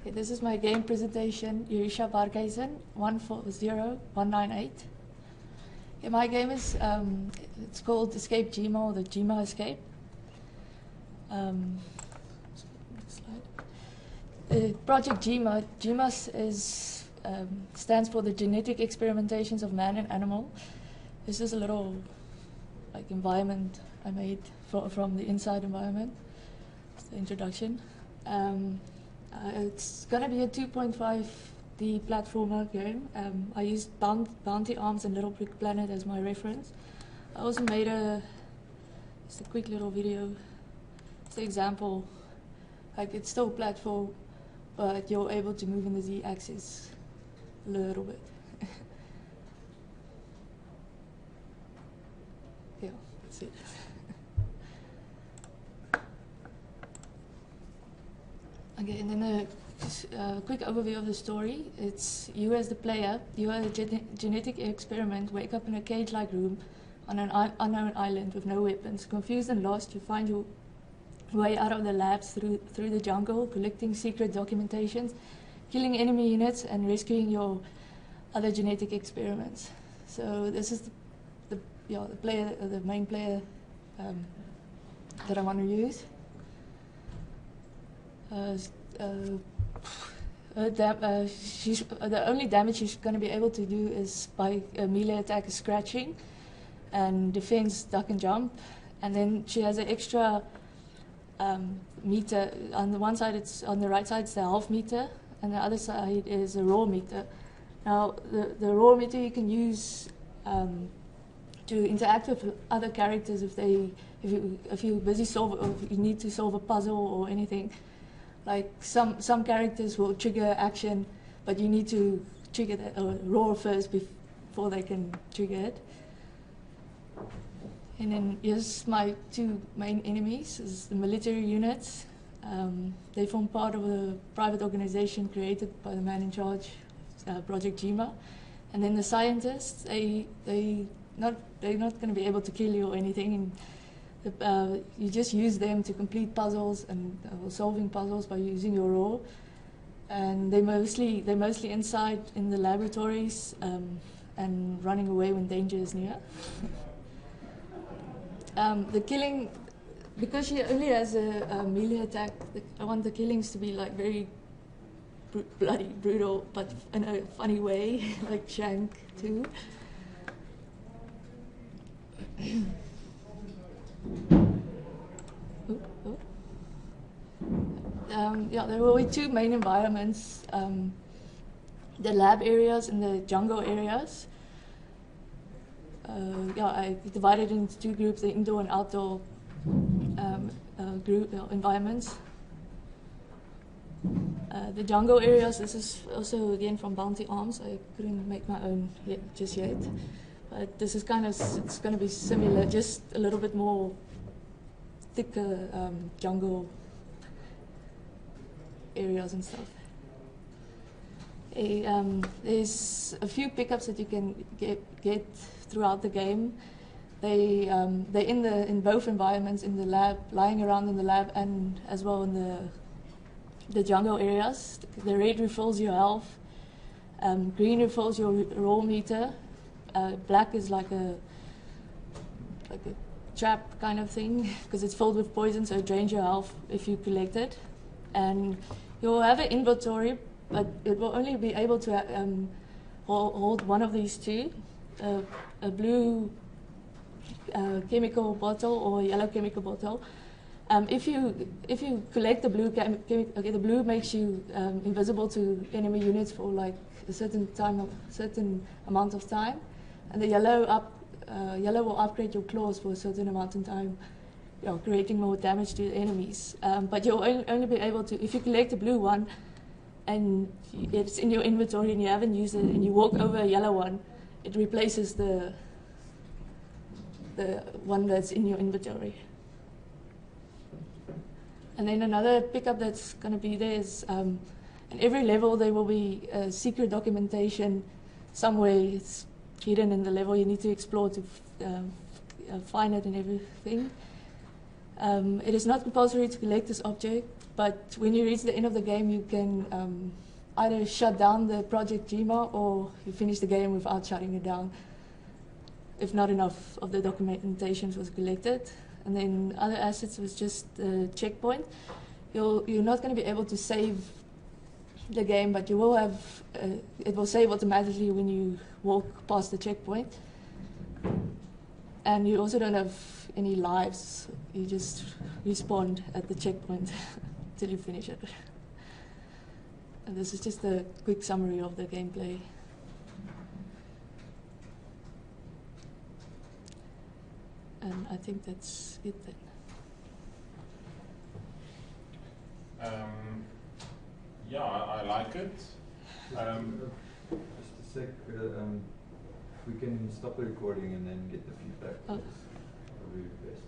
Okay, this is my game presentation, Yurisha Bargeisen, 140198. Okay, my game is, it's called Escape GEMA, or the GEMA Escape. Next slide. Project GEMA, stands for the Genetic Experimentations of Man and Animal. This is a little environment I made from the inside environment. It's the introduction. It's going to be a 2.5D platformer game. I used Bounty Arms and Little Brick Planet as my reference. I also made just a quick little video. It's an example. It's still a platform, but you're able to move in the Z-axis a little bit. Yeah, that's it. Okay, and then a quick overview of the story. It's you as the player, you are a genetic experiment, wake up in a cage-like room on an unknown island with no weapons. Confused and lost, you find your way out of the labs through the jungle, collecting secret documentations, killing enemy units, and rescuing your other genetic experiments. So this is the main player that I want to use. The only damage she's going to be able to do is by a melee attack, scratching, and defense, duck and jump. And then she has an extra meter. On the one side, on the right side, it's the health meter, and the other side is a raw meter. Now, the raw meter you can use to interact with other characters if you're busy or if you need to solve a puzzle or anything. Like some characters will trigger action, but you need to trigger that or roar first before they can trigger it. And then here's my two main enemies, is the military units. They form part of a private organization created by the man in charge, Project GEMA. And then the scientists, they're not going to be able to kill you or anything. And you just use them to complete puzzles and solving puzzles by using your raw. And they're mostly inside in the laboratories and running away when danger is near. The killing, because she only has a melee attack, I want the killings to be very bloody, brutal, but in a funny way, like Shank too. There will be two main environments, the lab areas and the jungle areas. I divided it into two groups, the indoor and outdoor environments. The jungle areas, this is also again from Bounty Arms. I couldn't make my own just yet. But this is it's going to be similar, just a little bit more thicker jungle areas and stuff. There's a few pickups that you can get throughout the game. They're in both environments, in the lab, lying around in the lab, and as well in the jungle areas. The red refills your health, green refills your raw meter. Black is like a trap kind of thing because it's filled with poison, so it drains your health if you collect it. And you'll have an inventory, but it will only be able to hold one of these two, a blue chemical bottle or a yellow chemical bottle. If you collect the blue the blue makes you invisible to enemy units for a certain amount of time. And the yellow will upgrade your claws for a certain amount of time, creating more damage to the enemies. But you'll only be able to, if you collect a blue one and it's in your inventory and you haven't used it and you walk over a yellow one, it replaces the one that's in your inventory. And then another pickup that's going to be there is, in every level there will be secret documentation somewhere. It's hidden in the level. You need to explore to find it and everything. It is not compulsory to collect this object, But when you reach the end of the game, you can either shut down the project GEMA or you finish the game without shutting it down if not enough of the documentation was collected. And then other assets was just the checkpoint. You're not going to be able to save the game, but you will have, it will save automatically when you walk past the checkpoint. And you also don't have any lives. You just respawn at the checkpoint till you finish it. And this is just a quick summary of the gameplay. And I think that's it then. Yeah, I like it. Just a sec, we can stop the recording and then get the feedback. Oh. That would be best.